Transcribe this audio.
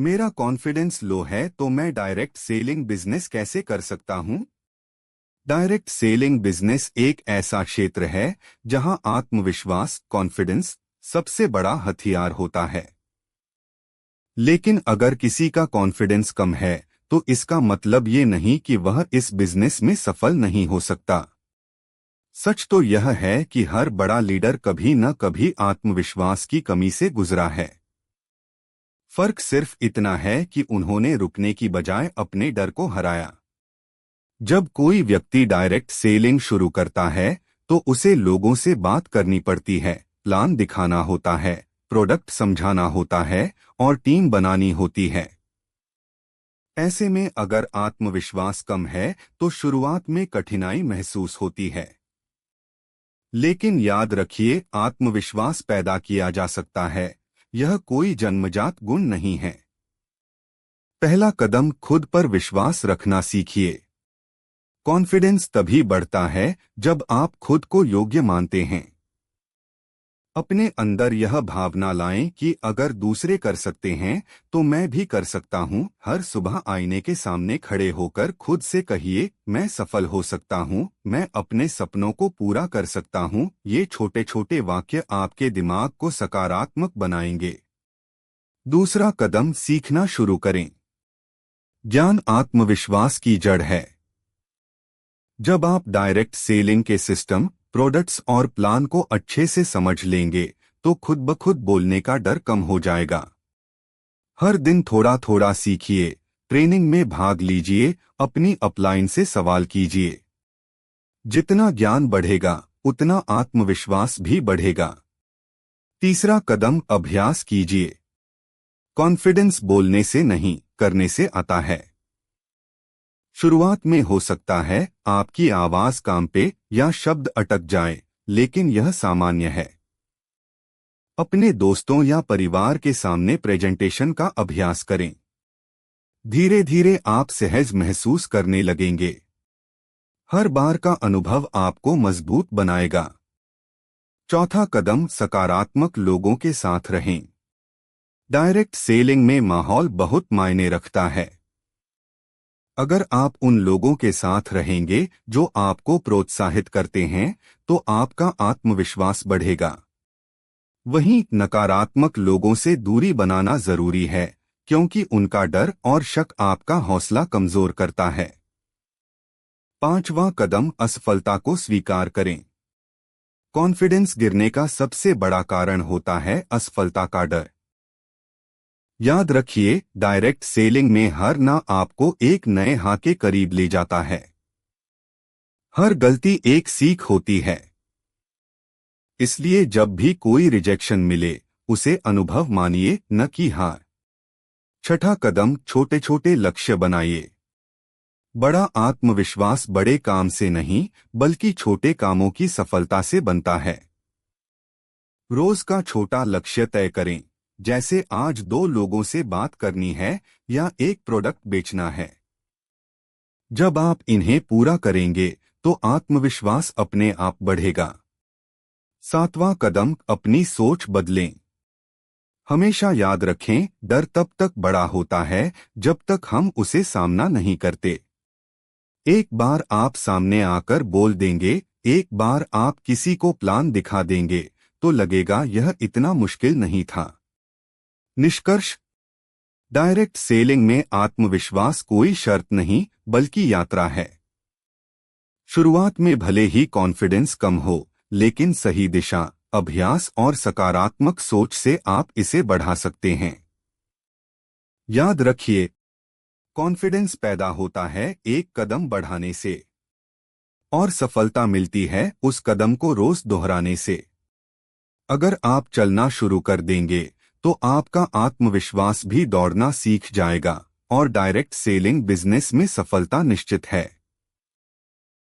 मेरा confidence low है तो मैं डायरेक्ट सेलिंग बिजनेस कैसे कर सकता हूं? डायरेक्ट सेलिंग बिजनेस एक ऐसा क्षेत्र है जहां आत्मविश्वास कॉन्फिडेंस सबसे बड़ा हथियार होता है। लेकिन अगर किसी का कॉन्फिडेंस कम है तो इसका मतलब ये नहीं कि वह इस बिजनेस में सफल नहीं हो सकता। सच तो यह है कि हर बड़ा लीडर कभी न कभी आत्मविश्वास की कमी से गुजरा है। फर्क सिर्फ इतना है कि उन्होंने रुकने की बजाय अपने डर को हराया। जब कोई व्यक्ति डायरेक्ट सेलिंग शुरू करता है तो उसे लोगों से बात करनी पड़ती है, प्लान दिखाना होता है, प्रोडक्ट समझाना होता है और टीम बनानी होती है। ऐसे में अगर आत्मविश्वास कम है तो शुरुआत में कठिनाई महसूस होती है। लेकिन याद रखिए, आत्मविश्वास पैदा किया जा सकता है, यह कोई जन्मजात गुण नहीं है। पहला कदम खुद पर विश्वास रखना सीखिए। कॉन्फिडेंस तभी बढ़ता है जब आप खुद को योग्य मानते हैं। अपने अंदर यह भावना लाएं कि अगर दूसरे कर सकते हैं तो मैं भी कर सकता हूं। हर सुबह आईने के सामने खड़े होकर खुद से कहिए, मैं सफल हो सकता हूं, मैं अपने सपनों को पूरा कर सकता हूं। ये छोटे छोटे वाक्य आपके दिमाग को सकारात्मक बनाएंगे। दूसरा कदम, सीखना शुरू करें। ज्ञान आत्मविश्वास की जड़ है। जब आप डायरेक्ट सेलिंग के सिस्टम, प्रोडक्ट्स और प्लान को अच्छे से समझ लेंगे तो खुद ब खुद बोलने का डर कम हो जाएगा। हर दिन थोड़ा थोड़ा सीखिए, ट्रेनिंग में भाग लीजिए, अपनी अपलाइन से सवाल कीजिए। जितना ज्ञान बढ़ेगा उतना आत्मविश्वास भी बढ़ेगा। तीसरा कदम, अभ्यास कीजिए। कॉन्फिडेंस बोलने से नहीं, करने से आता है। शुरुआत में हो सकता है आपकी आवाज कांपे या शब्द अटक जाए, लेकिन यह सामान्य है। अपने दोस्तों या परिवार के सामने प्रेजेंटेशन का अभ्यास करें। धीरे धीरे आप सहज महसूस करने लगेंगे। हर बार का अनुभव आपको मजबूत बनाएगा। चौथा कदम, सकारात्मक लोगों के साथ रहें। डायरेक्ट सेलिंग में माहौल बहुत मायने रखता है। अगर आप उन लोगों के साथ रहेंगे जो आपको प्रोत्साहित करते हैं तो आपका आत्मविश्वास बढ़ेगा। वहीं नकारात्मक लोगों से दूरी बनाना जरूरी है, क्योंकि उनका डर और शक आपका हौसला कमजोर करता है। पांचवां कदम, असफलता को स्वीकार करें। कॉन्फिडेंस गिरने का सबसे बड़ा कारण होता है असफलता का डर। याद रखिए, डायरेक्ट सेलिंग में हर ना आपको एक नए हाँ के करीब ले जाता है। हर गलती एक सीख होती है। इसलिए जब भी कोई रिजेक्शन मिले उसे अनुभव मानिए, न कि हार। छठा कदम, छोटे छोटे लक्ष्य बनाइए। बड़ा आत्मविश्वास बड़े काम से नहीं बल्कि छोटे कामों की सफलता से बनता है। रोज का छोटा लक्ष्य तय करें, जैसे आज 2 लोगों से बात करनी है या एक प्रोडक्ट बेचना है। जब आप इन्हें पूरा करेंगे तो आत्मविश्वास अपने आप बढ़ेगा। सातवां कदम, अपनी सोच बदलें। हमेशा याद रखें, डर तब तक बड़ा होता है जब तक हम उसे सामना नहीं करते। एक बार आप सामने आकर बोल देंगे, एक बार आप किसी को प्लान दिखा देंगे तो लगेगा यह इतना मुश्किल नहीं था। निष्कर्ष, डायरेक्ट सेलिंग में आत्मविश्वास कोई शर्त नहीं बल्कि यात्रा है। शुरुआत में भले ही कॉन्फिडेंस कम हो, लेकिन सही दिशा, अभ्यास और सकारात्मक सोच से आप इसे बढ़ा सकते हैं। याद रखिए, कॉन्फिडेंस पैदा होता है एक कदम बढ़ाने से और सफलता मिलती है उस कदम को रोज दोहराने से। अगर आप चलना शुरू कर देंगे तो आपका आत्मविश्वास भी दौड़ना सीख जाएगा और डायरेक्ट सेलिंग बिजनेस में सफलता निश्चित है।